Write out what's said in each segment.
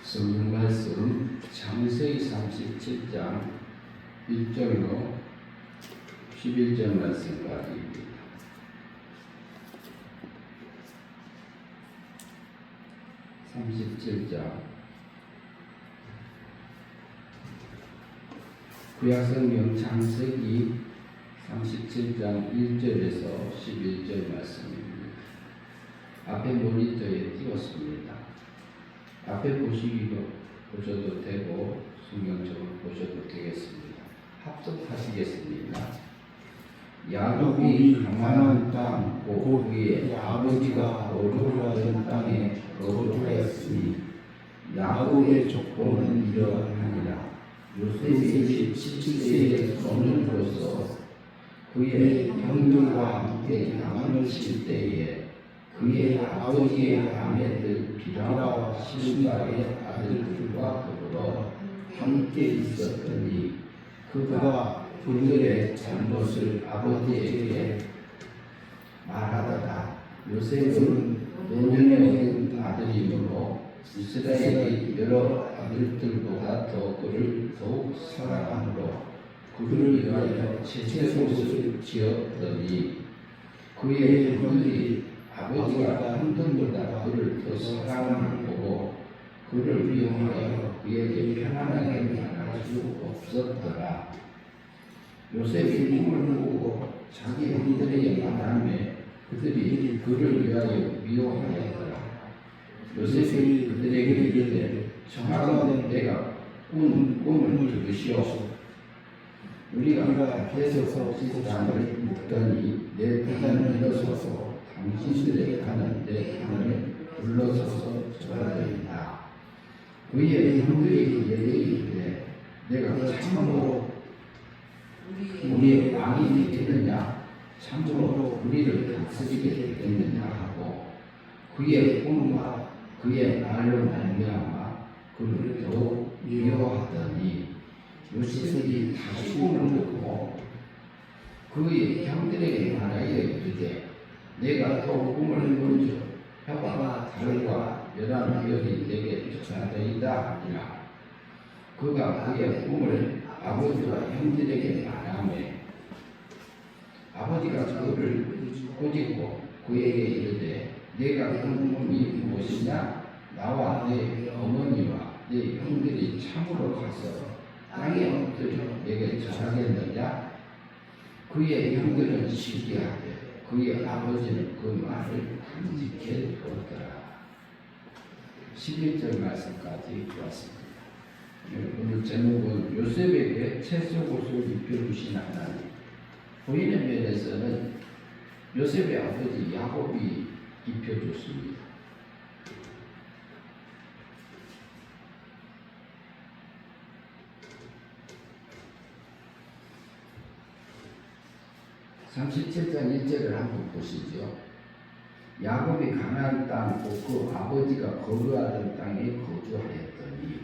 성경 말씀 창세기 37장 1절로 11절 말씀까지입니다. 구약성경 창세기 37장 1절에서 11절 말씀입니다. 앞에 모니터에 띄웠습니다. 앞에 보셔도 되고 성경적으로 보셔도 되겠습니다. 합독하시겠습니다. 야곱이 가나안 땅 곧 그의 아버지가 거주하던 땅에 거주하였으니 야곱의 족보는 이러하니라. 요셉이 17세에 소년으로서 그의 형들과 함께 양을 칠 때에 그의 아버지의 아내들 비라와 실바의 아들들과 더불어 함께 있었더니 그가 그들의 잘못을 아버지에게 말하다가 요셉은 노년에 얻은 아들이므로 이스라엘의 여러 아들들보다 더 그를 더욱 사랑하므로 그를 위하여 채색옷을 지었더니 그의 형들이 아버지가 형들보다 그를 더 사랑하는 보고 그를 미워하여 그에게 편안하게 말할 수 없었더라. 요셉이 꿈을 꾸고 자기 형들에게 말하며 그들이 그를 위하여 미워하였더라. 요셉이 그들에게 이르되 정확한 내가 꾼 꿈을 들으시오. 우리가 밭에서 씻장을 먹더니 내 배단을 일어서서 당신들의 가는 내 강을 불러서서 저라더이다. 그의 형들이 이르되 내가 참으로 우리의 왕이 되겠느냐, 참으로 우리를 다스리게 되겠느냐 하고 그의 꿈과 그의 말로 말미암아 그를 더욱 미워하더니 요셉이 다시 꿈을 꾸고 그의 형들에게 말하여 이르되 내가 또 꿈을 본즉 혀가 달과 열한 별이 내게 전하더이다 하니라. 그가 그의 꿈을 아버지와 형들에게 말하며 아버지가 그를 꾸짖고 그에게 이르되 내가 꾼 꿈이 무엇이냐? 나와 내 어머니와 내 형들이 참으로 가서 땅에 엎드려 내게 절하겠느냐? 그의 형들은 시기하되 그의 아버지는 그 말을 간직해 두었더라. 11절 말씀까지 왔습니다. 오늘 제목은 요셉에게 채색옷을 입혀주신 하나님. 보이는 면에서는 요셉의 아버지 야곱이 입혀줬습니다. (37장 1절을) 한번 보시죠. 야곱이 가나안 땅 곧 그 아버지가 거주하던 땅에 거주하였더니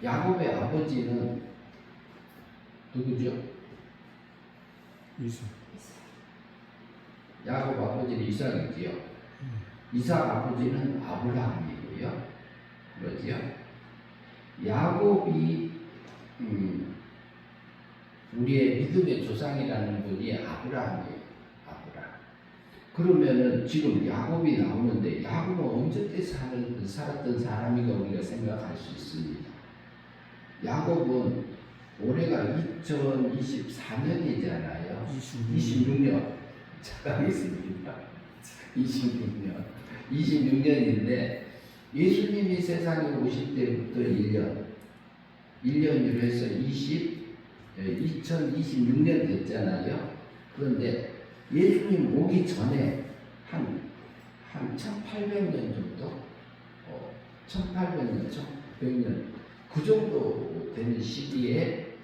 야곱의 아버지는 누구죠? 이삭. 야곱 아버지는 이삭이지요. 이삭 아버지는 아브라함이고요. 그러지요. 야곱이 우리의 믿음의 조상이라는 분이 아브라함이에요. 아브라함. 그러면은 지금 야곱이 나오는데 야곱은 언제 때 살았던 사람이가 우리가 생각할 수 있습니다. 야곱은 올해가 2024년이잖아요. 26년 착각했습니다. 26년인데 예수님이 세상에 오실 때부터 1년으로 해서 2026년 됐잖아요. 그런데 예수님 오기 전에 한 1800년 정도? 1800년, 1900년 그 정도 되는 시기에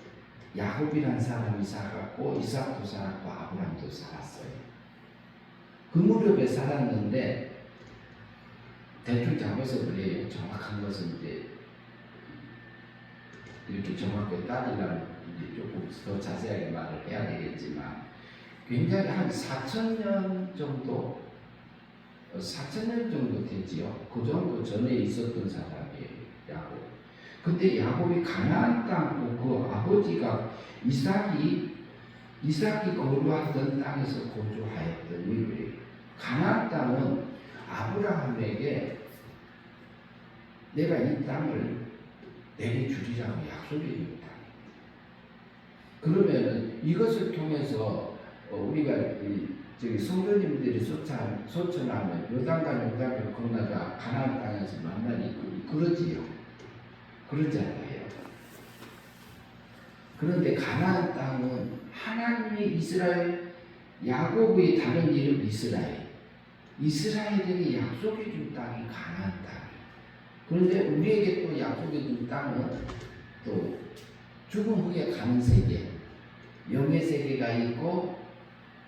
야곱이라는 사람이 살았고 이삭도 살았고 아브라함도 살았어요. 그 무렵에 살았는데 대충 잡아서 그래요. 정확한 것은 이제 이렇게 정확하게 따지려면 이제 조금 더 자세하게 말을 해야 되겠지만 굉장히 한 4000년 정도 4,000년 정도 되지요. 그 정도 전에 있었던 사람이에요, 야곱. 근데 야곱이 가나안 땅, 그 아버지가 이삭이 거주하던 땅에서 거주하였던 이유예요. 가나안 땅은 아브라함에게 내가 이 땅을 내게 주리라고 약속해 준 땅이에요. 그러면은 이것을 통해서 우리가 저기 성도님들이 소천하면 요단강 요단강 건너가 가나안 땅에서 만나니 그러지요. 그러지 않아요. 그런데 가나안 땅은 하나님의 이스라엘, 야곱의 다른 이름 이스라엘에게 약속해 준 땅이 가나안 땅이에요. 그런데 우리에게 또 약속해 준 땅은 또 죽음 후에 가는 세계, 영의 세계가 있고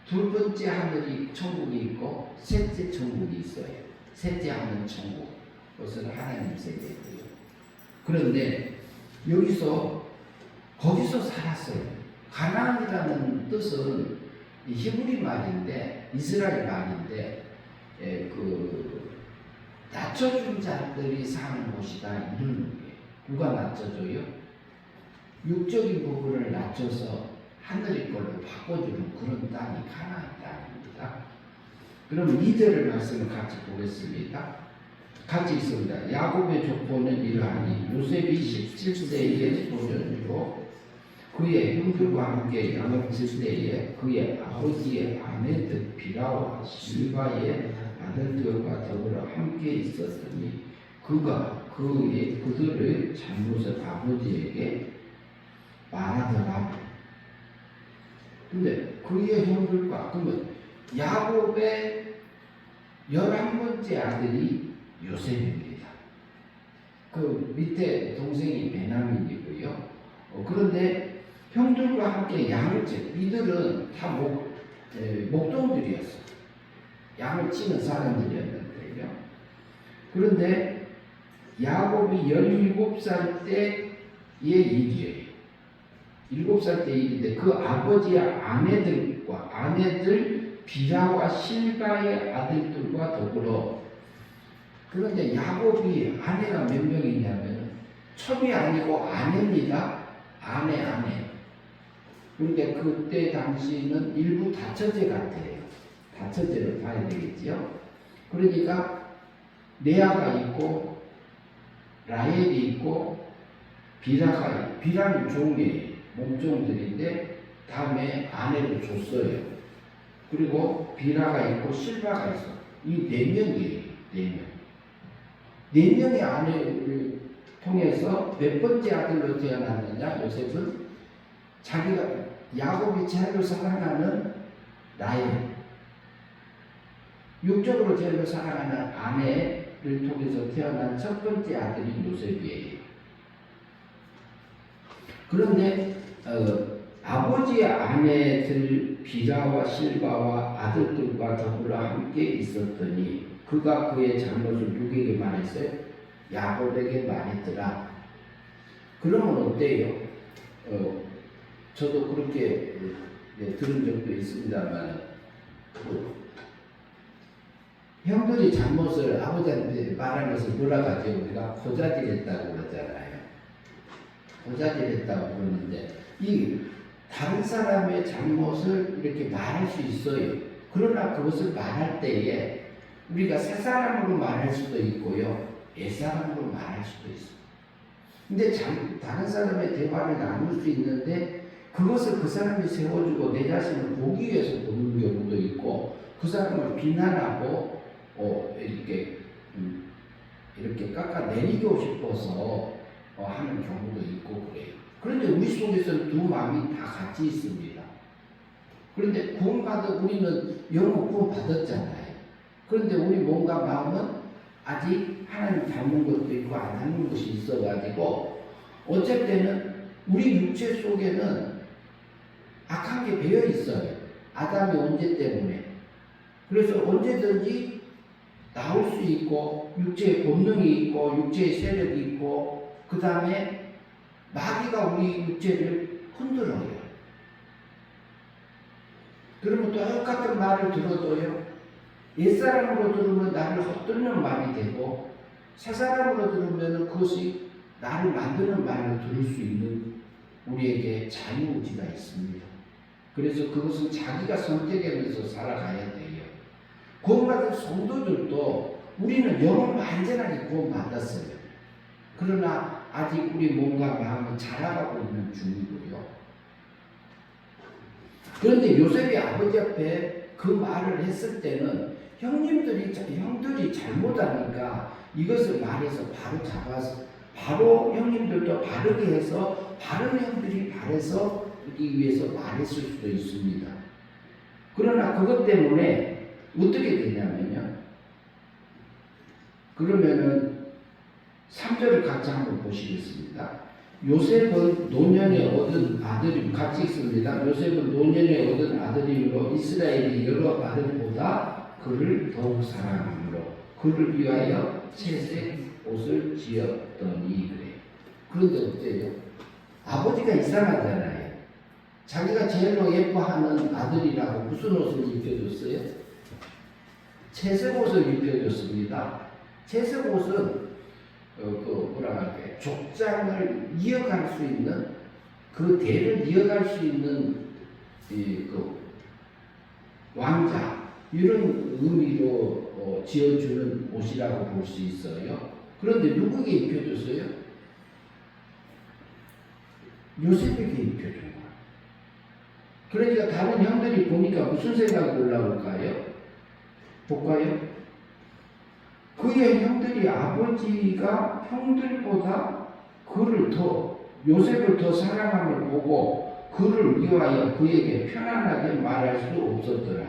두 번째 하늘이 천국이 있고 셋째 천국이 있어요. 셋째 하늘 천국, 그것은 하나님 세계고요. 그런데 거기서 살았어요. 가나안이라는 뜻은 히브리 말인데, 이스라엘 말인데, 낮춰준 자들이 사는 곳이다, 이런 의미예요. 누가 낮춰줘요? 육적인 부분을 낮춰서 하늘의 걸로 바꿔주는 그런 땅이 가나안 땅입니다. 그럼 2절의 말씀을 같이 보겠습니다. 같이 있습니다. 야곱의 족보는 이러하니 요셉이 17세에 소년이고 그의 형들과 함께 양육칠 때에 그의 아버지의 아내들 비라와 실바의 아들들과 더불어 함께 있었더니 그가 그들의 잘못을 아버지에게 말하더라. 근데 그의 형들과, 그러면 야곱의 11번째 아들이 요셉입니다. 그 밑에 동생이 베냐민이고요. 그런데 형들과 함께 양을 치, 이들은 다 목동들이었어요. 양을 치는 사람들이었는데요. 그런데 야곱이 17살 때의 일이에요. 7살 때 일인데 그 아버지의 아내들 비라와 실바의 아들들과 더불어, 그런데 야곱이 아내가 몇 명이냐면 첩이 아니고 아내입니다. 아내. 그런데 그때 당시는 일부 다처제 같아요. 다처제로 봐야 되겠지요. 그러니까 레아가 있고 라헬이 있고 비라는 종이에요. 몸종들인데 다음에 아내를 줬어요. 그리고 비라가 있고 실바가 있어. 이 4명이에요. 4명의 아내를 통해서 몇 번째 아들로 태어났느냐? 요셉은 자기가 야곱이 제일 사랑하는 라헬, 육적으로 제일 사랑하는 아내를 통해서 태어난 첫 번째 아들이 요셉이에요. 그런데 아버지의 아내들 비라와 실바와 아들들과 더불어 함께 있었더니 그가 그의 잘못을 누구에게 말했어요? 야곱에게 말했더라. 그러면 어때요? 저도 그렇게 들은 적도 있습니다만, 형들이 잘못을 아버지한테 말한 것을 뭐라고 하죠? 우리가 고자질했다고 그러잖아요. 고자질했다고 그러는데, 이 다른 사람의 잘못을 이렇게 말할 수 있어요. 그러나 그것을 말할 때에 우리가 새 사람으로 말할 수도 있고요, 옛 사람으로 말할 수도 있어요. 근데 다른 사람의 대화를 나눌 수 있는데 그것을 그 사람이 세워주고 내 자신을 보기 위해서 보는 경우도 있고, 그 사람을 비난하고 이렇게 깎아내리고 싶어서 하는 경우도 있고 그래요. 그런데 우리 속에서는 두 마음이 다 같이 있습니다. 그런데 구원받은 우리는 영원 구원받았잖아요. 그런데 우리 몸과 마음은 아직 하나님 닮은 것도 있고 안 닮은 것이 있어가지고 어쩔 때는 우리 육체 속에는 악한 게 배어 있어요. 아담의 원죄 때문에. 그래서 언제든지 나올 수 있고, 육체의 본능이 있고, 육체의 세력이 있고, 그 다음에 마귀가 우리 육체를 흔들어요. 그러면 똑같은 말을 들어도요, 옛사람으로 들으면 나를 헛들는 말이 되고 새사람으로 들으면 그것이 나를 만드는 말로 들을 수 있는 우리에게 자유의지가 있습니다. 그래서 그것은 자기가 선택하면서 살아가야 돼요. 구원받은 성도들도 우리는 영은 완전하게 구원받았어요. 그러나 아직 우리 몸과 마음은 자라가고 있는 중이고요. 그런데 요셉이 아버지 앞에 그 말을 했을 때는 형들이 잘못하니까 이것을 말해서 바로 잡아서 바로 형님들도 바르게 해서 바른 형들이 바래서 하기 위해서 말했을 수도 있습니다. 그러나 그것 때문에 어떻게 되냐면요. 그러면은 3절을 같이 한번 보시겠습니다. 요셉은 노년에 얻은 아들이 같이 있습니다. 요셉은 노년에 얻은 아들이므로 이스라엘이 여러 아들보다 그를 더욱 사랑하므로 그를 위하여 채색 옷을 지었더니 그래요. 그런데 어때요? 아버지가 이상하잖아요. 자기가 제일로 예뻐하는 아들이라고 무슨 옷을 입혀줬어요? 채색 옷을 입혀줬습니다. 채색 옷은 족장을 이어갈 수 있는 그 대를 이어갈 수 있는 왕자 이런 의미로 지어주는 옷이라고 볼 수 있어요. 그런데 누구에게 입혀줬어요? 요셉에게 입혀준 거예요. 그러니까 다른 형들이 보니까 무슨 생각이 올라올까요? 볼까요? 그의 형들이 아버지가 형들보다 요셉을 더 사랑함을 보고 그를 위하여 그에게 편안하게 말할 수 없었더라.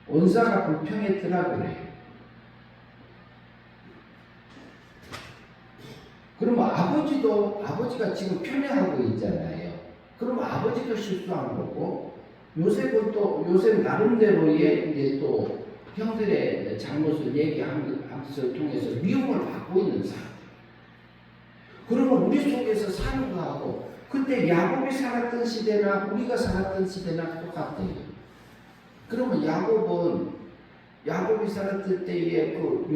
언사가 불평했더라 그래요. 그러면 아버지가 지금 편애하고 있잖아요. 그러면 아버지도 실수한 거고 요셉은 또 요셉 나름대로의 이제 또 형들의 잘못을 얘기하는 것을 통해서 미움을 받고 있는 사람. 그러면 우리 속에서 사는 거하고 그때 야곱이 살았던 시대나 우리가 살았던 시대나 똑같아요. 그러면 야곱이 살았을 때의 그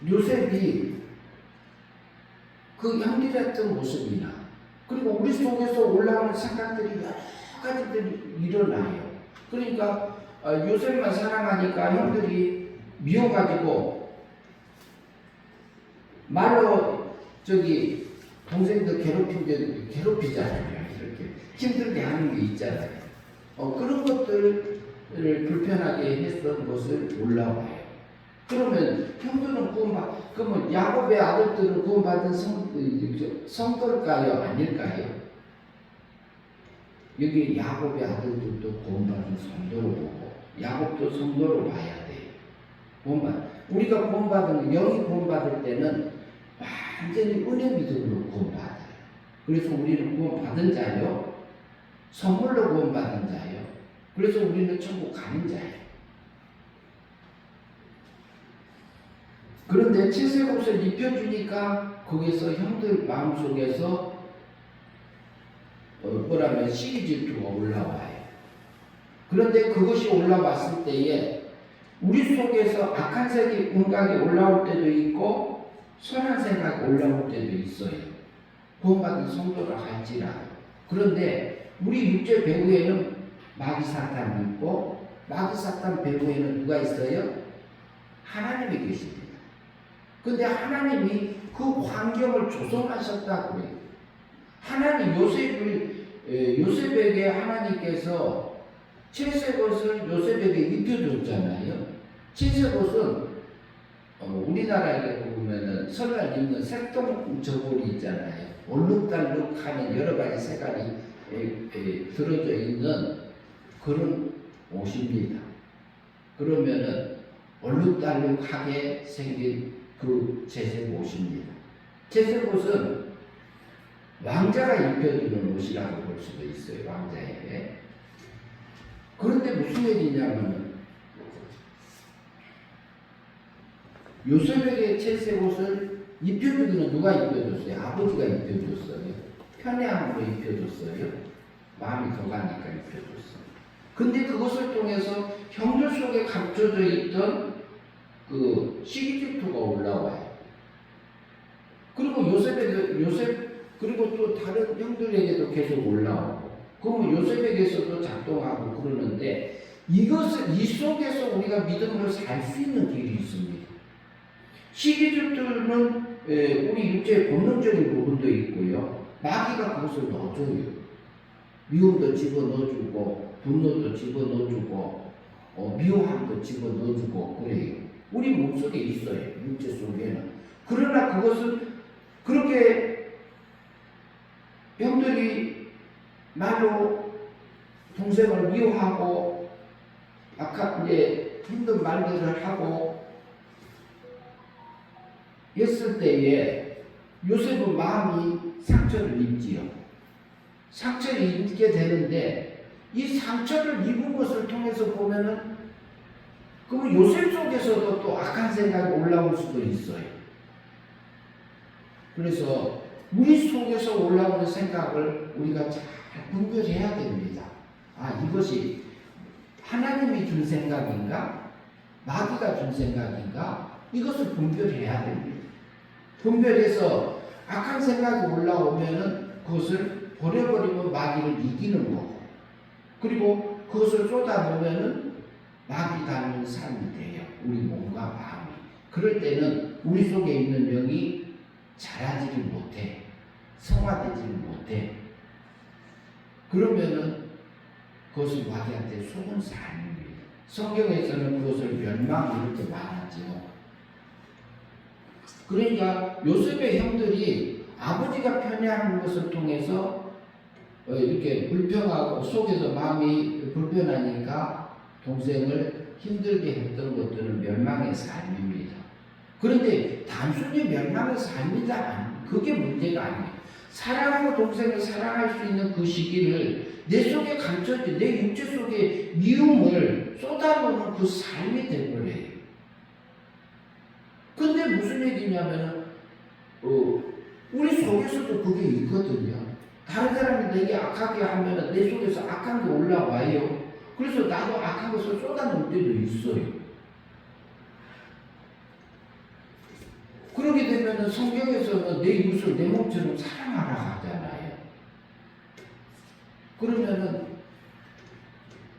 요셉이 그 형들했던 모습이나 그리고 우리 속에서 올라오는 생각들이 여러 가지들이 일어나요. 그러니까 요셉만 사랑하니까 형들이 미워가지고 말로 동생들 괴롭히잖아요. 이렇게 힘들게 하는 게 있잖아요. 그런 것들을 불편하게 했던 것을 올라와요. 그러면 형들은 그러면 야곱의 아들들은 구원받은 성도일까요? 아닐까요? 여기 야곱의 아들들도 구원받은 성도로 보고 야곱도 성도로 봐야 돼요. 우리가 구원받은 영이 구원받을 때는 완전히 은혜 믿음으로 구원받아요. 그래서 우리는 구원받은 자요, 선물로 구원받은 자요. 그래서 우리는 천국 가는 자예요. 그런데 채색 옷을 입혀주니까 거기서 형들 마음속에서 시기 질투가 올라와요. 그런데 그것이 올라왔을 때에 우리 속에서 악한 생각이 올라올 때도 있고 선한 생각이 올라올 때도 있어요. 구원받은 성도라 할지라도. 그런데 우리 육체 배후에는 마귀 사탄이 있고 마귀 사탄 배후에는 누가 있어요? 하나님이 계십니다. 근데 하나님이 그 환경을 조성하셨다고 해요. 요셉에게 하나님께서 채색옷을 요셉에게 입혀줬잖아요. 채색옷은 우리나라에 보면은 설날 입는 색동 저고리 있잖아요. 얼룩달룩하는 여러 가지 색깔이 들어져 있는 그런 옷입니다. 그러면은 얼룩달룩하게 생긴 그 채색 옷입니다. 채색 옷은 왕자가 입혀주는 옷이라고 볼 수도 있어요. 왕자에게. 그런데 무슨 얘기냐면 요셉에게 채색 옷을 입혀주기는 누가 입혀줬어요? 아버지가 입혀줬어요. 편애함으로 입혀줬어요. 마음이 더 가니까 입혀줬어. 근데 그것을 통해서 형들 속에 감춰져 있던 그 시기 질투가 올라와요. 그리고 요셉 그리고 또 다른 형들에게도 계속 올라오고, 그러면 요셉에게서도 작동하고 그러는데, 이것을 이 속에서 우리가 믿음으로 살 수 있는 길이 있습니다. 시기 질투는 우리 육체의 본능적인 부분도 있고요. 마귀가 그것을 넣어줘요. 미움도 집어넣어주고, 분노도 집어넣어주고, 미워함도 집어넣어주고 그래요. 우리 몸속에 있어요. 육체 속에는. 그러나 그것은 그렇게 형들이 말로 동생을 미워하고 이제 힘든 말들을 하고 했을 때에 요셉은 마음이 상처를 입지요. 상처를 입게 되는데, 이 상처를 입은 것을 통해서 보면은 그럼 요셉 속에서도 또 악한 생각이 올라올 수도 있어요. 그래서 우리 속에서 올라오는 생각을 우리가 잘 분별해야 됩니다. 이것이 하나님이 준 생각인가? 마귀가 준 생각인가? 이것을 분별해야 됩니다. 분별해서 악한 생각이 올라오면은 그것을 버려버리면 마귀를 이기는 거고, 그리고 그것을 쏟아놓으면은 마귀 닮은 삶이 돼요. 우리 몸과 마음이. 그럴 때는 우리 속에 있는 영이 자라지를 못해. 성화되지를 못해. 그러면은 그것이 마귀한테 속은 삶입니다. 성경에서는 그것을 멸망 이렇게 말하죠. 그러니까 요셉의 형들이 아버지가 편애하는 것을 통해서 이렇게 불평하고 속에서 마음이 불편하니까 동생을 힘들게 했던 것들은 멸망의 삶입니다. 그런데 단순히 멸망의 삶이다, 그게 문제가 아니에요. 사랑하고 동생을 사랑할 수 있는 그 시기를 내 속에 감춰진 내 육체 속에 미움을 쏟아놓는 그 삶이 되버려요. 근데 무슨 얘기냐면은 우리 속에서도 그게 있거든요. 다른 사람이 내게 악하게 하면은 내 속에서 악한 게 올라와요. 그래서 나도 악한 것을 쏟아놓을 때도 있어요. 그러게 되면은 성경에서는 내 이웃을 내 몸처럼 사랑하라 하잖아요. 그러면은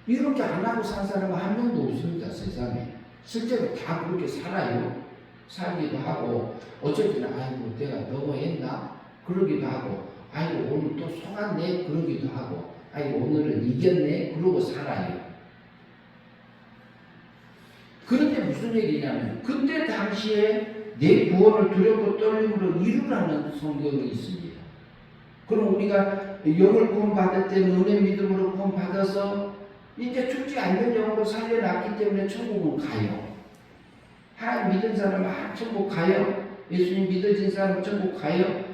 이렇게 안 하고 산 사람은 한 명도 없습니다, 세상에. 실제로 다 그렇게 살아요. 살기도 하고, 어쩔 때는 아이고 내가 너무했나? 그러기도 하고, 아이고 오늘 또 속았네? 그러기도 하고, 아이고 오늘은 이겼네? 그러고 살아요. 그런데 무슨 얘기냐면, 그때 당시에 내 구원을 두렵고 떨림으로 이루라는 성경이 있습니다. 그럼 우리가 영을 구원받을 때는 은혜 믿음으로 구원받아서 이제 죽지 않는 영으로 살려놨기 때문에 천국은 가요. 하나님 믿은 사람은 천국 가요. 예수님 믿어진 사람은 천국 가요.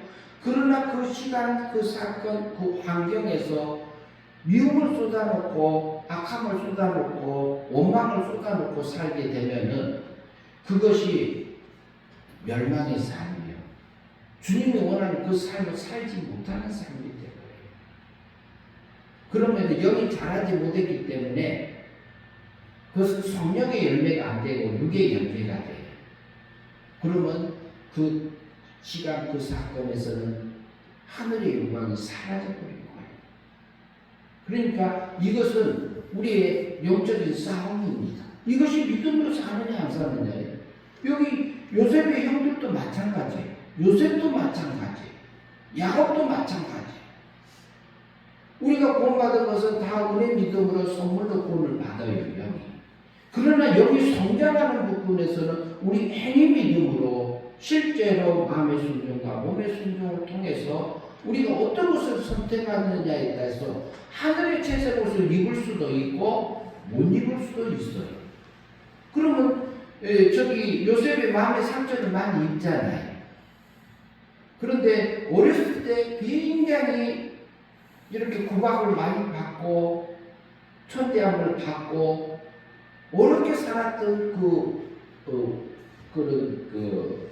그러나 그 시간, 그 사건, 그 환경에서 미움을 쏟아놓고 악함을 쏟아놓고 원망을 쏟아놓고 살게 되면은 그것이 멸망의 삶이에요. 주님이 원하는 그 삶을 살지 못하는 삶이 되어요. 그러면 영이 자라지 못했기 때문에 그것은 성령의 열매가 안 되고 육의 열매가 돼요. 그러면 그 시간, 그 사건에서는 하늘의 영광이 사라져버린 거예요. 그러니까 이것은 우리의 영적인 싸움입니다. 이것이 믿음으로 사느냐 안 사느냐예요. 여기 요셉의 형들도 마찬가지예요. 요셉도 마찬가지예요. 야곱도 마찬가지예요. 우리가 구원받은 것은 다 은혜 믿음으로 선물로 구원을 받아요, 영이. 그러나 여기 성장하는 부분에서는 우리 행위 믿음으로 실제로 마음의 순종과 몸의 순종을 통해서 우리가 어떤 것을 선택하느냐에 따라서 하늘의 채색 옷을 입을 수도 있고 못 입을 수도 있어요. 그러면 저기 요셉의 마음의 상처를 많이 입잖아요. 그런데 어렸을 때 굉장히 이렇게 구박을 많이 받고 천대함을 받고 어렵게 살았던 그런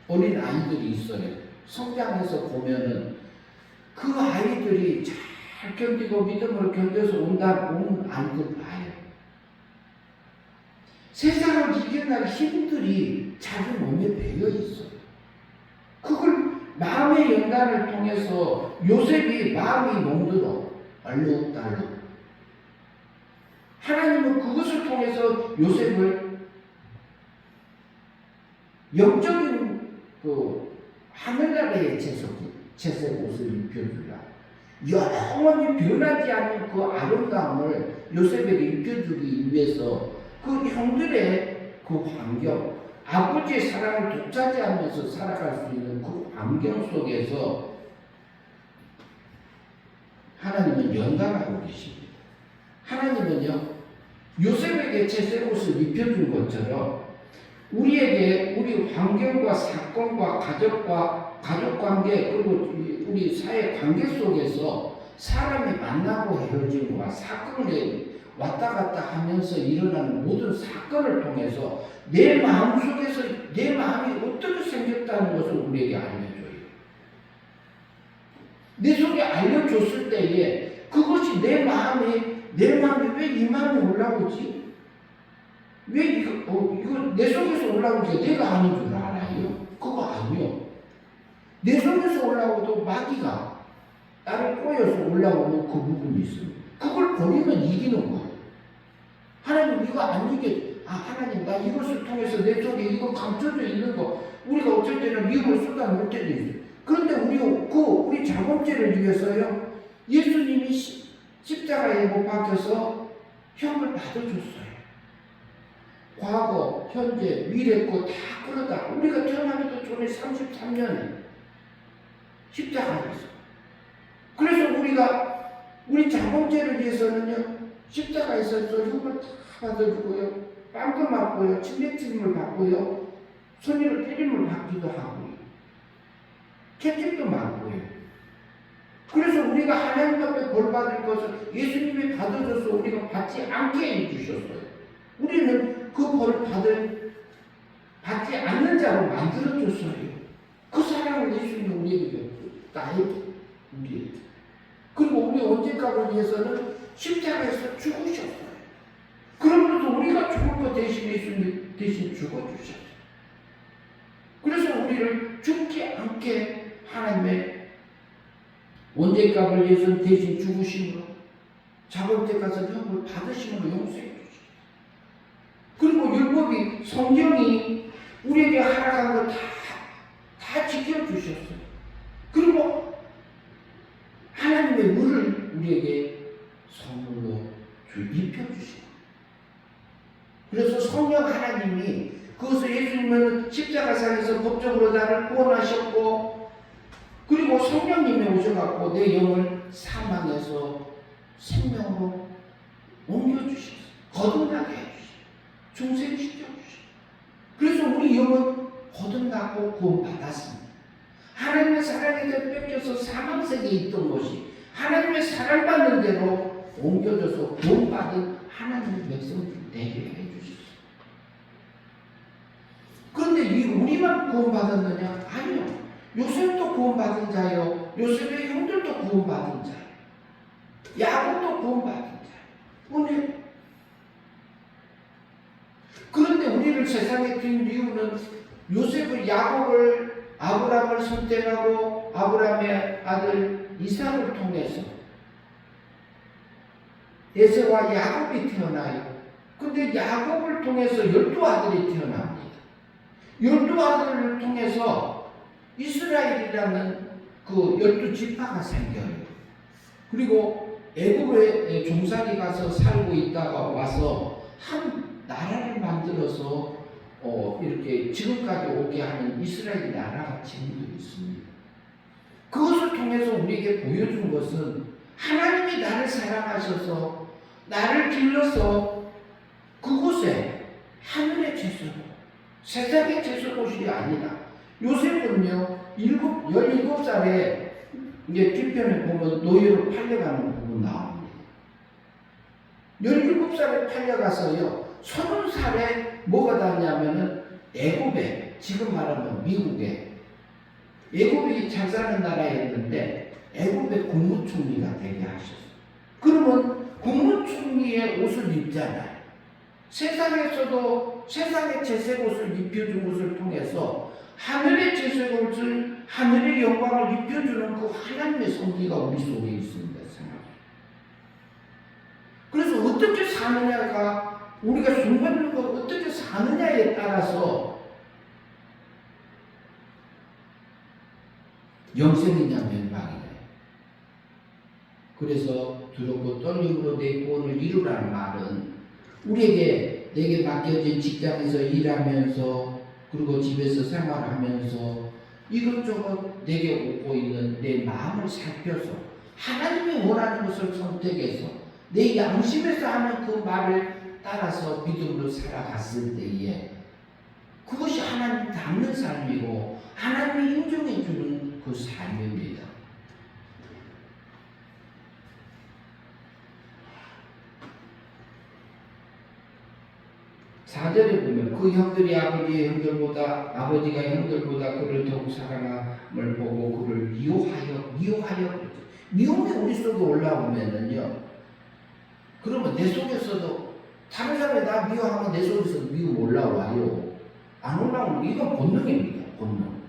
어린 아이들이 있어요. 성장해서 보면은 그 아이들이 잘 잘 견디고 믿음으로 견뎌서 온 안들 봐요. 세상을 이겨낼 힘들이 자기 몸에 배어 있어요. 그걸 마음의 연단을 통해서 요셉이 마음이 몸들어 알록달록. 하나님은 그것을 통해서 요셉을 영적인 하늘나라의 채색 옷을 입혀주라. 영원히 변하지 않는 그 아름다움을 요셉에게 입혀주기 위해서 그 형들의 그 환경, 아버지의 사랑을 독차지하면서 살아갈 수 있는 그 환경 속에서 하나님은 연단하고 계십니다. 하나님은요, 요셉에게 채색 옷을 입혀준 것처럼 우리에게 우리 환경과 사건과 가족 관계 그리고 우리 사회 관계 속에서 사람이 만나고 헤어짐과 사건이 왔다 갔다 하면서 일어나는 모든 사건을 통해서 내 마음 속에서 내 마음이 어떻게 생겼다는 것을 우리에게 알려줘요. 내 속에 알려줬을 때에 그것이 내 마음이 왜 이 마음이 올라오지? 왜 이거 내 속에서 올라오니까 내가 아는 줄 알아요? 그거 아니요. 내 속에서 올라오도 마귀가 나를 꼬여서 올라오는 그 부분이 있습니다. 그걸 버리면 이기는 거예요. 하나님 이거 안 이겨. 하나님 나 이것을 통해서 내 속에 이거 감춰져 있는 거 우리가 어쩔 때는 미움을 쏟아놓을 때도 있어요. 그런데 우리 자범죄를 위해서요 예수님이 십자가에 못 박혀서 형을 받아줬어요. 과거, 현재, 미래 거 다 그러다 우리가 태어나기도 전에 33년에 십자가에서 그래서 우리 자범죄를 위해서는요 십자가에서 형을 다 받아주고요 빵도 맞고요 침뱉음을 받고요 손으로 때림을 받기도 하고요 채찍도 맞고요. 그래서 우리가 하나님 앞에 벌 받을 것을 예수님이 받아줘서 우리가 받지 않게 해주셨어요. 우리는 그 벌을 받지 않는 자로 만들어줬어요. 그 사랑을 예수님이 우리에게 우리에게. 그리고 우리 언제까를 위해서는 십자가에서 죽으셨어요. 그러면서 우리가 죽을 것 대신 예수님 대신 죽어주셨어요. 그래서 우리를 죽지 않게 하나님의 언제값을 위해서 대신 죽으심으로 작을 때 가서 형을 받으심으로 용서해 주시고 그리고 율법이 성경이 우리에게 허락한 거 다 지켜주셨어요. 그리고 하나님의 물을 우리에게 선물로 입혀주시고 그래서 성령 하나님이 그것을 예수님은 십자가상에서 법적으로 나를 구원하셨고 그리고 성령님이 오셔갖고 내 영을 사망에서 생명으로 옮겨주셨어요. 거듭나게 해주셨어요. 중생시켜주셨어요. 그래서 우리 영은 거듭나고 구원받았습니다. 하나님의 사랑에서 뺏겨서 사망세계에 있던 것이 하나님의 사랑받는 대로 옮겨져서 구원받은 하나님의 백성들 되게 해주셨어요. 그런데 우리만 구원받았느냐? 아니요. 요셉도 구원받은 자요. 요셉의 형들도 구원받은 자요. 야곱도 구원받은 자요. 그런데 우리를 세상에 둔 이유는 요셉을 야곱을 아브라함을 선택하고 아브라함의 아들 이삭을 통해서 에서와 야곱이 태어나요. 근데 야곱을 통해서 12아들이 태어납니다. 12아들을 통해서 이스라엘이라는 그 12지파가 생겨요. 그리고 애굽에 종살이 가서 살고 있다가 와서 한 나라를 만들어서 이렇게 지금까지 오게 하는 이스라엘 나라가 지금도 있습니다. 그것을 통해서 우리에게 보여준 것은 하나님이 나를 사랑하셔서 나를 길러서 그곳에 하늘의 제사로 세상의 제사곳이 아니다. 요셉은요 17살에 이제 뒤편에 보면 노예로 팔려가는 부분 나옵니다. 17살에 팔려가서요 30살에 뭐가 닿냐면은 애굽에 지금 말하면 미국에 애굽이 잘 사는 나라였는데 애굽의 국무총리가 되게 하셨어요. 그러면 국무총리의 옷을 입잖아요. 세상에서도 세상의 채색 옷을 입혀준 것을 통해서 하늘의 채색 옷을, 하늘의 영광을 입혀주는 그 하나님의 섭리가 우리 속에 있습니다. 생각해요. 그래서 어떻게 사느냐가, 우리가 순간적으로 어떻게 사느냐에 따라서 영생이냐 멸망이냐. 그래서 두렵고 떨림으로 내 구원을 이루라는 말은 우리에게, 내게 맡겨진 직장에서 일하면서 그리고 집에서 생활하면서 이것저것 내게 오고 있는 내 마음을 살펴서 하나님이 원하는 것을 선택해서 내 양심에서 하는 그 말을 따라서 믿음으로 살아갔을 때에 그것이 하나님 닮는 삶이고 하나님이 인정해 주는 그 삶입니다. 사절에 보면 그 형들이 아버지가 형들보다 그를 더욱 사랑함을 보고 그를 미워하여 미움이 우리 속에 올라오면은요, 그러면 내 속에서도 다른 사람이 나 미워하면 내 속에서도 미움 올라와요. 안 올라오면 이건 본능입니다. 본능.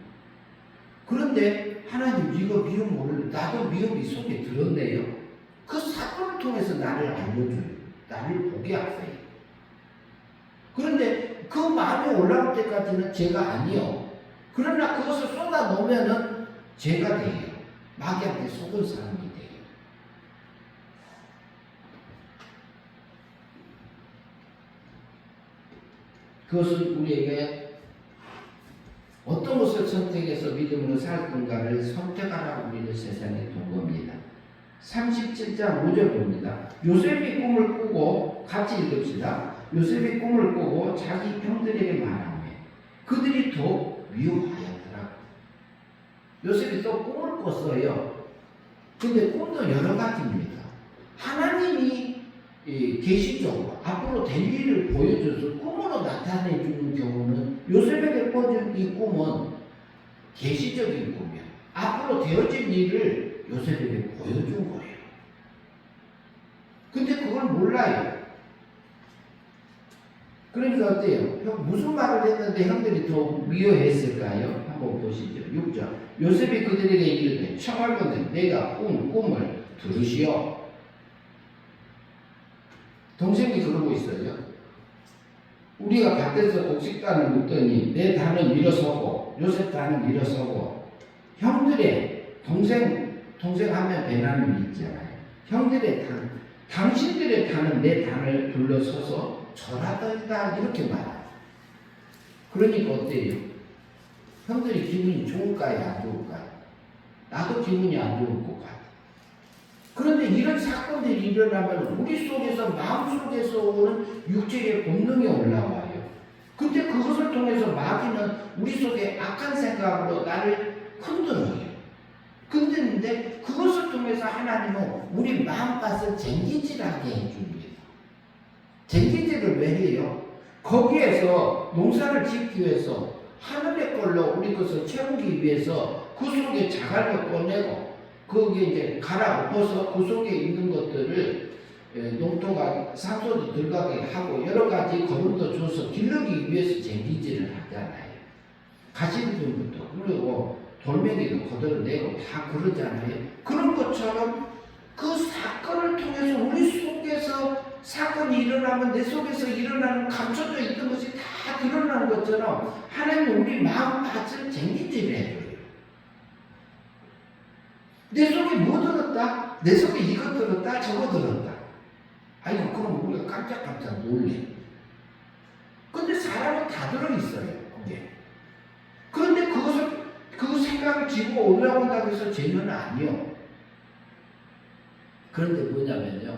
그런데 하나님, 이거 미움 모르는, 나도 미움이 속에 들었네요. 그 사건을 통해서 나를 알려줘요. 나를 보게 하세요. 그런데 그 마음이 올라올 때까지는 죄가 아니요. 그러나 그것을 쏟아 놓으면은 죄가 돼요. 마귀한테 속은 사람이 돼요. 그것을 우리에게 어떤 것을 선택해서 믿음으로 살 건가를 선택하라고 우리는 세상에 둔 겁니다. 37장 5절 봅니다. 요셉이 꿈을 꾸고, 같이 읽읍시다. 요셉이 꿈을 꾸고 자기 형들에게 말하며 그들이 더 미워하였더라. 요셉이 또 꿈을 꿨어요. 근데 꿈도 여러 가지입니다. 하나님이 계시적으로 앞으로 될 일을 보여줘서 꿈으로 나타내 주는 경우는, 요셉에게 꿔준 이 꿈은 계시적인 꿈이야. 앞으로 되어질 일을 요셉에게 보여준 거예요. 근데 그걸 몰라요. 그러니까 어때요? 무슨 말을 했는데 형들이 더 미워했을까요? 한번 보시죠. 6절. 요셉이 그들에게 이르되 청하건대 내가 꿈을 들으시오. 동생이 그러고 있어요. 우리가 밭에서 곡식단을 묻더니 내 단은 일어서고 요셉 단은 일어서고, 형들의 동생 하면 배나눔이 있잖아요. 형들의 단, 당신들의 단은 내 단을 둘러서서 절하더이다, 이렇게 말해요. 그러니까 어때요? 형들이 기분이 좋을까요? 안 좋을까요? 나도 기분이 안 좋을 것 같아요. 그런데 이런 사건들이 일어나면 우리 속에서, 마음속에서 오는 육체의 본능이 올라와요. 근데 그것을 통해서 마귀는 우리 속에 악한 생각으로 나를 흔들어요. 근데 그것을 통해서 하나님은 우리 마음밭을 쟁기질하게 해줍니다. 쟁기질을 왜 해요? 거기에서 농사를 짓기 위해서 하늘의 걸로 우리 것을 채우기 위해서 그 속에 자갈도 꺼내고 거기에 이제 갈아엎어서 그 속에 있는 것들을 농토가 산소도 들어가게 하고 여러 가지 거름도 줘서 기르기 위해서 쟁기질을 하잖아요. 가시들부터, 그리고 돌멩이도 거들어내고 다 그러잖아요. 그런 것처럼 그 사건을 통해서 우리 속에서 사건이 일어나면 내 속에서 일어나는 감춰져 있던 것이 다 드러나는 것처럼 하나님은 우리 마음밭을 쟁기질을 해줘요. 내 속에 뭐 들었다? 내 속에 이거 들었다? 저거 들었다. 아이고, 그럼 우리가 깜짝깜짝 놀래. 근데 사람은 다 들어있어요, 거기에. 그런데 그 생각을 지고 올라온다고 해서 죄는 아니요. 그런데 뭐냐면요,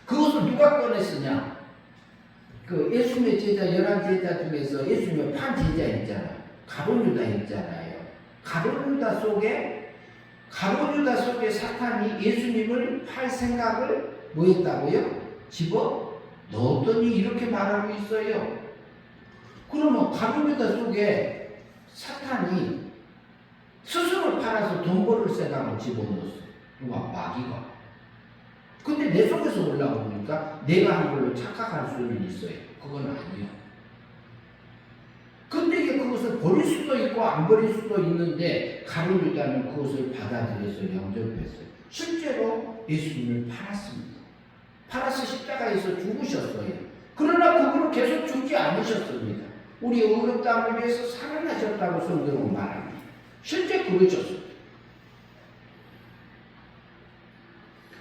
그것을 누가 꺼냈으냐? 그 예수님의 제자, 11제자 중에서 예수님의 판 제자 있잖아요. 가룟 유다 있잖아요. 가룟 유다 속에 사탄이 예수님을 팔 생각을 뭐 했다고요? 집어 넣었더니 이렇게 말하고 있어요. 그러면 가룟 유다 속에 사탄이 스스로 팔아서 돈 벌을 생각을 집어넣었어. 누가? 마귀가. 근데 내 속에서 올라오니까 내가 한 걸로 착각할 수는 있어요. 그건 아니요. 근데 이게 그것을 버릴 수도 있고 안 버릴 수도 있는데 가룟유다는 그것을 받아들여서 영접했어요. 실제로 예수님을 팔았습니다. 팔아서 십자가에서 죽으셨어요. 그러나 그분은 계속 죽지 않으셨습니다. 우리 의롭 땅을 위해서 살아나셨다고 성경은 말합니다. 실제 그러셨어요.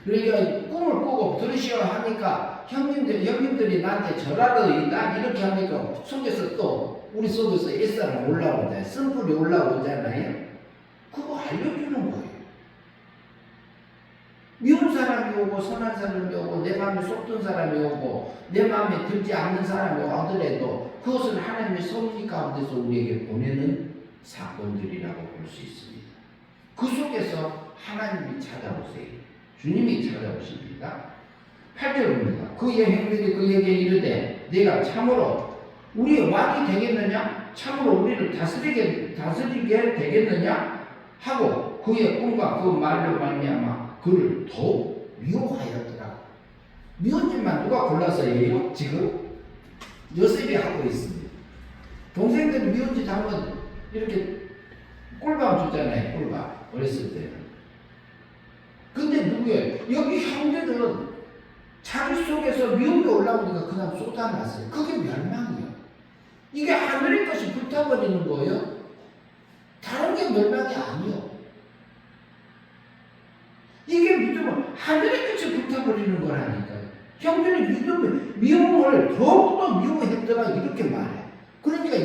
그러니까 꿈을 꾸고 들으시오 하니까 형님들이 나한테 절하러 딱 이렇게 하니까 속에서 또 우리 속에서 옛사람 올라오잖아요. 쓴불이 올라오잖아요. 그거 알려주는 거예요. 미운 사람이 오고 선한 사람이 오고 내 마음에 속던 사람이 오고 내 마음에 들지 않는 사람이 오더라도 그것을 하나님의 섭리 가운데서 우리에게 보내는 사건들이라고 볼 수 있습니다. 그 속에서 하나님이 찾아오세요. 주님이 찾아오십니다. 8절입니다. 그의 형들이 그에게 이르되 내가 참으로 우리의 왕이 되겠느냐? 참으로 우리를 다스리게 되겠느냐? 하고 그의 꿈과 그 말로 말미암아 그를 더욱 미워하였더라. 미운 짓만 누가 골라서 해요? 지금 요셉이 하고 있습니다. 동생들이 미운 짓 하면 이렇게 꿀밤 주잖아요. 꿀밤 어렸을 때는. 근데 누구예요? 여기 형제들은 자기 속에서 미움이 올라오니까 그냥 쏟아놨어요. 그게 멸망이에요. 이게 하늘의 것이 불타버리는 거예요. 다른 게 멸망이 아니요. 이게 믿음은 하늘의 것이 불타버리는 거라니까요. 형들이 미움을 더욱더 미워했더라 이렇게 말해. 그러니까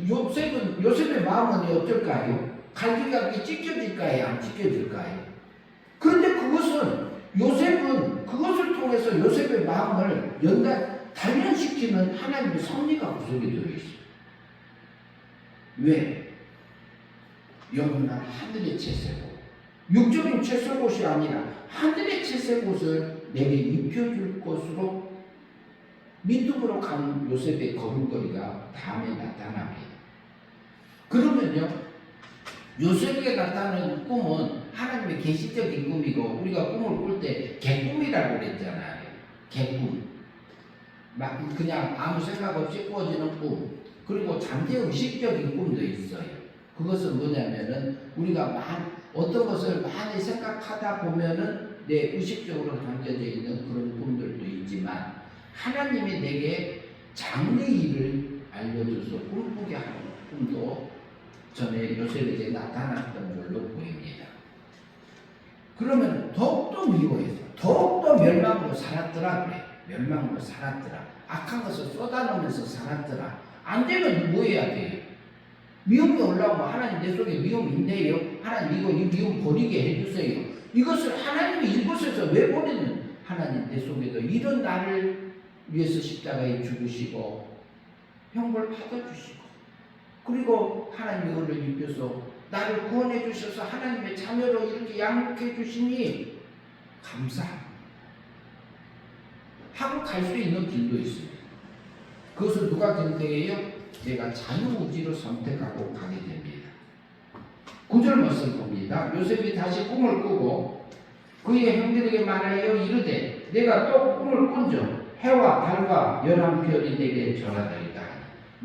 요셉의 마음은 어떨까요? 갈기갈기 찢겨질까요? 안 찢겨질까요? 그런데 요셉은 그것을 통해서 요셉의 마음을 단련시키는 하나님의 섭리가 구석에 들어있어요. 왜? 영원한 하늘의 채색옷, 육적인 채색옷이 아니라 하늘의 채색옷을 내게 입혀줄 것으로 믿음으로 간 요셉의 걸음걸이가 다음에 나타납니다. 그러면요, 요셉에게 나타나는 꿈은 하나님의 계시적인 꿈이고 우리가 꿈을 꿀 때 개꿈이라고 그랬잖아요. 개꿈. 막 그냥 아무 생각 없이 꾸어지는 꿈. 그리고 잠재의식적인 꿈도 있어요. 그것은 뭐냐면은 우리가 어떤 것을 많이 생각하다 보면은 내 의식적으로 담겨져 있는 그런 꿈들도 있지만 하나님이 내게 장래일을 알려줘서 꿈꾸게 하는 꿈도 전에 요셉에게 나타났던 걸로 보입니다. 그러면 더욱더 미워해서 더욱더 멸망으로 살았더라 그래. 멸망으로 살았더라. 악한 것을 쏟아내면서 살았더라. 안 되면 뭐 해야 돼요? 미움이 올라오면 하나님 내 속에 미움이 있네요. 하나님 이 미움 버리게 해주세요. 이것을 하나님이 이곳에서 왜 버리는? 하나님 내 속에도 이런 나를 위해서 십자가에 죽으시고 형벌 받아주시고 그리고 하나님의 은혜를 입혀서 나를 구원해 주셔서 하나님의 자녀로 이렇게 양육해 주시니 감사합니다 하고 갈 수 있는 길도 있습니다. 그것은 누가 견뎌해요? 내가 자유의지로 선택하고 가게 됩니다. 9절 말씀 봅니다. 요셉이 다시 꿈을 꾸고 그의 형들에게 말하여 이르되 내가 또 꿈을 꾼즉 해와 달과 11별이 내게 절하더이다.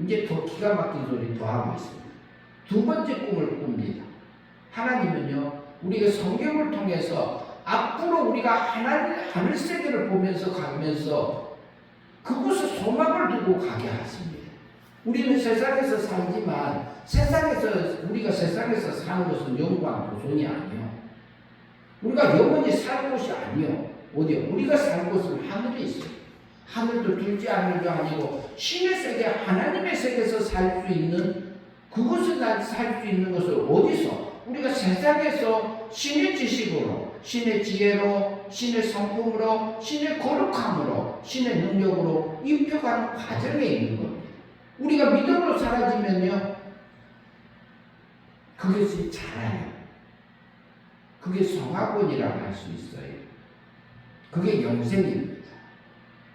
이제 더 기가 막힌 소리 더 하고 있습니다. 두 번째 꿈을 꿉니다. 하나님은요, 우리가 성경을 통해서 앞으로 우리가 하늘 세계를 보면서 가면서 그곳에 소망을 두고 가게 하십니다. 우리는 세상에서 살지만 우리가 세상에서 사는 것은 영광 도성이 아니요. 우리가 영원히 살 곳이 아니요. 어디요? 우리가 살 곳은 하늘에 있어요. 하늘도 둘째 하늘도 아니고 신의 세계, 하나님의 세계에서 살 수 있는 그곳에 살 수 있는 것을 어디서? 우리가 세상에서 신의 지식으로, 신의 지혜로, 신의 성품으로, 신의 거룩함으로, 신의 능력으로 입혀가는 과정에 있는 겁니다. 우리가 믿음으로 사라지면요, 그것이 자라요. 그게 성화권이라고 할 수 있어요. 그게 영생입니다.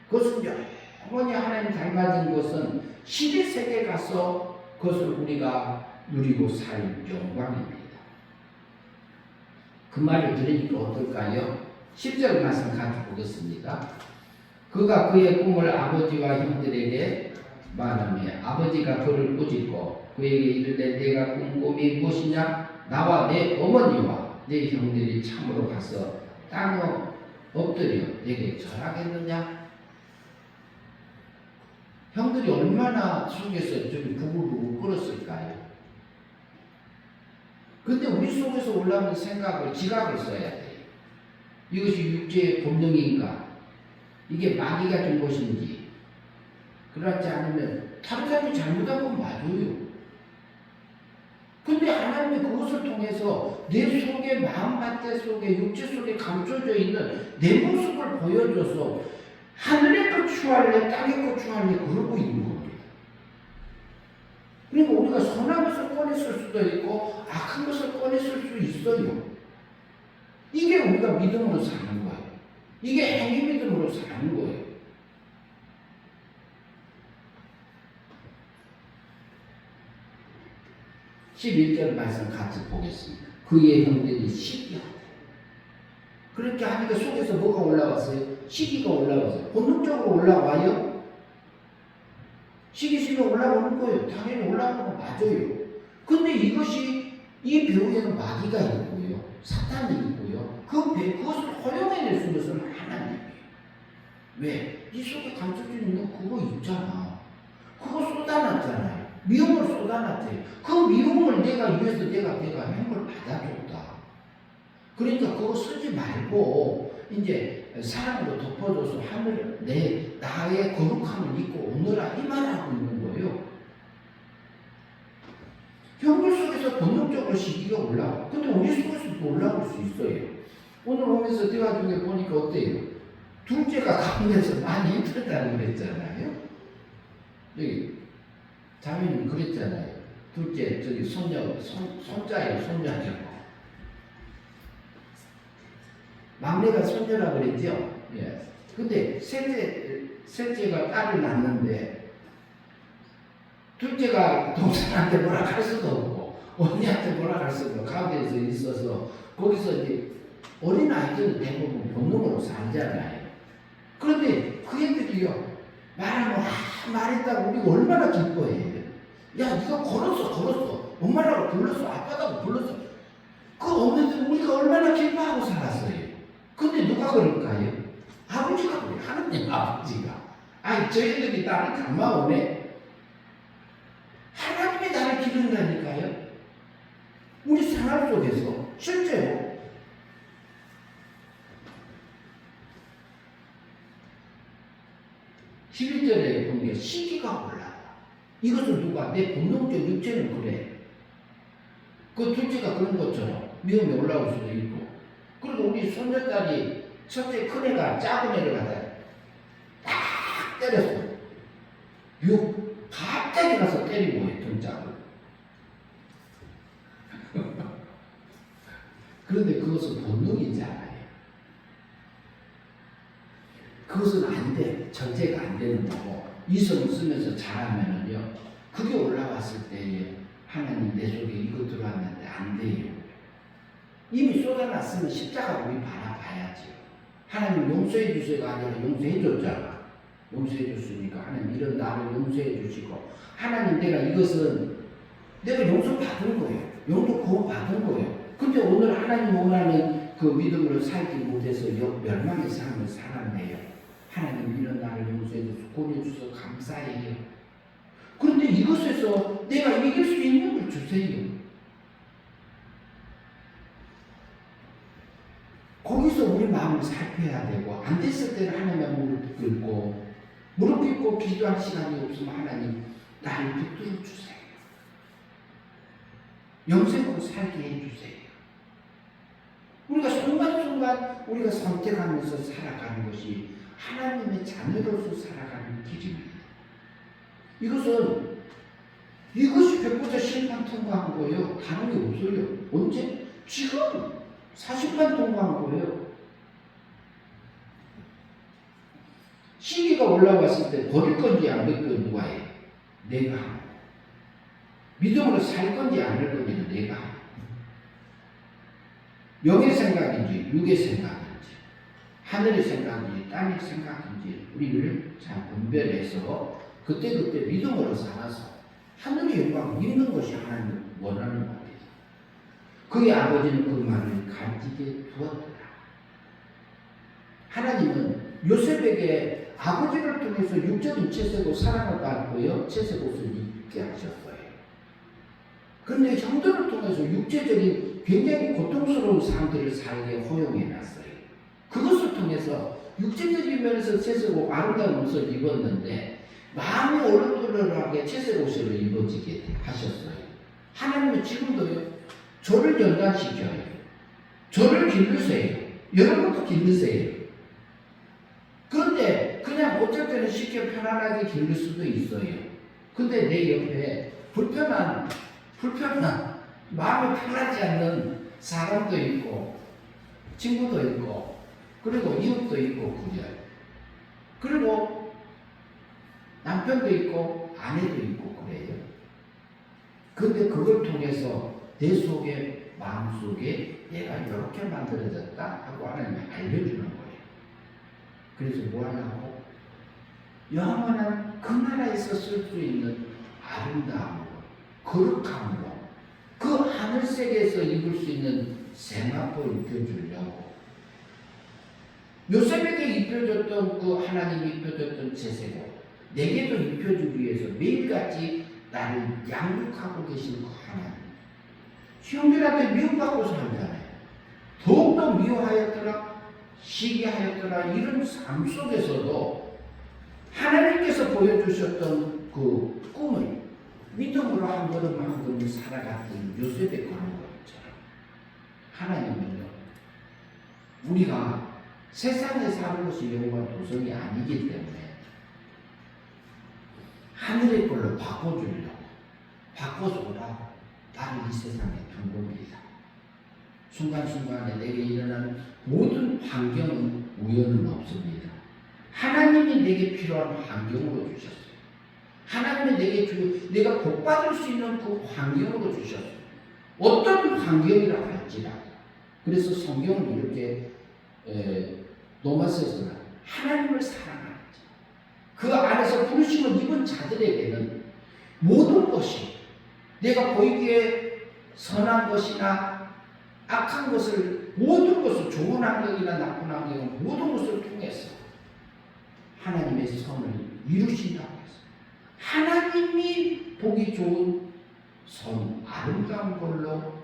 그것은 영원히 하나님 닮아진 것은 신의 세계에 가서 그것을 우리가 누리고 살 영광입니다. 그 말을 들으니까 어떨까요? 10절 말씀 같이 보겠습니다. 그가 그의 꿈을 아버지와 형들에게 말하며 아버지가 그를 꾸짖고 그에게 이르되 내가 꾼 꿈이 무엇이냐? 나와 내 어머니와 내 형들이 참으로 가서 땅에 엎드려 내게 절하겠느냐? 형들이 얼마나 속에서 좀 부글부글 끓었을까요? 근데 우리 속에서 올라오는 생각을 지각을 써야 돼요. 이것이 육체의 본능인가? 이게 마귀가 준 것인지 그렇지 않으면 다른 사람이 잘못한 건 맞아요. 근데 하나님이 그것을 통해서 내 속에 마음밭대 속에 육체 속에 감춰져 있는 내 모습을 보여줘서 하늘의 것 추할래 땅의 것 추할래 그러고 있는 겁니다. 그러니까 우리가 선한 것을 꺼냈을 수도 있고 악한 것을 꺼냈을 수 있어요. 이게 우리가 믿음으로 사는 거예요. 이게 행위 믿음으로 사는 거예요. (11절) 말씀 같이 보겠습니다. 그의 형들이 시기하다. 그렇게 하니까 속에서 뭐가 올라왔어요? 시기가 올라왔어요. 본능적으로 올라와요. 시기심이 올라오는 거예요. 당연히 올라오는 거 맞아요. 근데 이것이 이 배후에는 마귀가 있고요. 사탄이 있고요. 그것을 허용해낼 수 있는 것은 하나님이에요. 왜? 이 속에 감춰져 있는 그거 있잖아. 그거 쏟아놨잖아요. 미움을 쏟아놨지. 그 미움을 내가 위해서 내가 행을 받아줬다. 그러니까 그거 쓰지 말고 이제 사랑으로 덮어줘서 하늘 나의 거룩함을 입고 오너라 이 말하고 있는 거예요. 형들 속에서 본능적으로 시기가 올라와. 근데 우리 속에서도 올라올 수 있어요. 오늘 오면서 대화 중에 보니까 어때요? 둘째가 가운데서 많이 힘들다고 그랬잖아요. 여기 자매님 그랬잖아요. 둘째 저기 손자예요. 손자죠. 막내가 손녀라 그랬죠. 예. 근데 셋째가 딸을 낳는데 둘째가 동생한테 뭐라 할 수도 없고 언니한테 뭐라 할 수도 없고 가운데서 있어서 거기서 이제 어린 아이들은 대부분 본능으로 살잖아요. 그런데 그 애들이요 말하면 말했다고 우리가 얼마나 기뻐해요. 야 네가 걸었어 엄마라고 불렀어 아빠라고 불렀어. 그 어머니들 우리가 얼마나 기뻐하고 살았어요. 근데 누가 그럴까요? 아버지가 그래요. 하느님 아버지가. 아니 저희들이 나를 감마오네. 하나님이 나를 기른다니까요. 우리 생활 속에서 실제로 (11절에) 보는 게 시기가 올라와. 이것을 누가 내 본능적 육체는 그래. 그 둘째가 그런 것처럼 미움이 올라올 수도 있고. 그리고 우리 손녀딸이 첫째 큰애가 작은 애를 갖다 딱 때렸어. 갑자기 가서 때리고 해 등짝을. 그런데 그것은 본능이지 않아요. 그것은 안 돼. 절제가 안 되는 거고 이성을 쓰면서 잘하면은요 그게 올라왔을 때에 하나님 내 속에 이거 들어왔는데 안 돼요. 이미 쏟아놨으면 십자가 우리 바라봐야지. 하나님 용서해 주세요가 아니라 용서해 줬잖아. 용서해 줬으니까 하나님 이런 나를 용서해 주시고 하나님 내가 이것은 내가 용서 받은 거예요. 용서 구원 받은 거예요. 근데 오늘 하나님 원하는 그 믿음으로 살지 못해서 멸망의 삶을 살았네요. 하나님 이런 나를 용서해 주셔서 구원해 주셔서 감사해요. 그런데 이것에서 내가 이길 수 있는 걸 주세요. 거기서 우리 마음을 살펴야 되고 안 됐을 때는 하나님의 무릎 꿇고 기도할 시간이 없으면 하나님 나를 붙들어 주세요. 영생으로 살게 해주세요. 우리가 순간순간 우리가 선택하면서 살아가는 것이 하나님의 자녀로서 살아가는 길입니다. 이것이 100% 심판 통과한 거예요. 다른 게 없어요. 언제? 지금 40판 통과한 거예요. 시기가 올라왔을 때 버릴 건지 안 버릴 건지 누가 해? 내가 하고. 믿음으로 살 건지 안 할 건지는 내가 하고. 영의 생각인지 육의 생각인지 하늘의 생각인지 땅의 생각인지 우리를 잘 분별해서 그때그때 믿음으로 살아서 하늘의 영광 믿는 것이 하나님을 원하는 겁니다. 그의 아버지는 그 말을 간직해 두었더라. 하나님은 요셉에게 아버지를 통해서 육적인 채색옷 사랑을 받고요 채색옷을 입게 하셨어요. 그런데 형들을 통해서 육체적인 굉장히 고통스러운 삶들을 살게 허용해 놨어요. 그것을 통해서 육체적인 면에서 채색옷 아름다운 옷을 입었는데 마음이 오르르하게 채색옷으로 입어지게 하셨어요. 하나님은 지금도요 저를 연단시켜요. 저를 기르세요. 여러분도 기르세요. 그런데 그냥 어쩔 때는 쉽게 편안하게 기를 수도 있어요. 근데 내 옆에 불편한 마음이 편하지 않는 사람도 있고 친구도 있고 그리고 이웃도 있고 그래요. 그리고 남편도 있고 아내도 있고 그래요. 근데 그걸 통해서 내 속에 마음속에 내가 이렇게 만들어졌다 하고 하나님이 알려주는 거예요. 그래서 뭐 하냐고 영원한 그 나라에서 쓸 수 있는 아름다움으로 거룩함으로 그 하늘세계에서 입을 수 있는 생각도 입혀주려고 요셉에게 입혀줬던 그 하나님이 입혀줬던 제세고 내게도 입혀주기 위해서 매일같이 나를 양육하고 계신 그 하나님 형들한테 미움받고 살잖아요. 더욱더 미워하였더라 시기하였더라 이런 삶 속에서도 하나님께서 보여주셨던 그 꿈을 믿음으로 한 걸음 한 걸음 살아갔던 요셉의 그런 것처럼 하나님은요 우리가 세상에 사는 것이 영원한 도성이 아니기 때문에 하늘의 걸로 바꿔주려고 바꿔서 오라고 나를 이 세상에 둔 겁니다. 순간순간에 내게 일어나는 모든 환경은 우연은 없습니다. 하나님이 내게 필요한 환경으로 주셨어요. 하나님이 내가 복받을 수 있는 그 환경으로 주셨어요. 어떤 환경이라고 할지라도. 그래서 성경은 이렇게 로마서에서는 하나님을 사랑하는 자. 그 안에서 부르심을 입은 자들에게는 모든 것이 내가 보이기에 선한 것이나 악한 것을 모든 것을 좋은 환경이나 나쁜 환경 모든 것을 통해서 하나님의 선을 이루신다고 했어요. 하나님이 보기 좋은 선 아름다운 걸로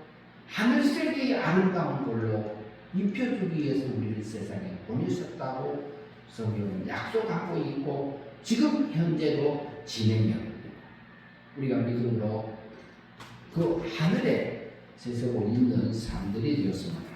하늘세계의 아름다운 걸로 입혀주기 위해서 우리를 세상에 보내셨다고 성경은 약속하고 있고 지금 현재도 진행하고 있습니다. 우리가 믿음으로 그 하늘에 세세고 있는 삶들이 되었으면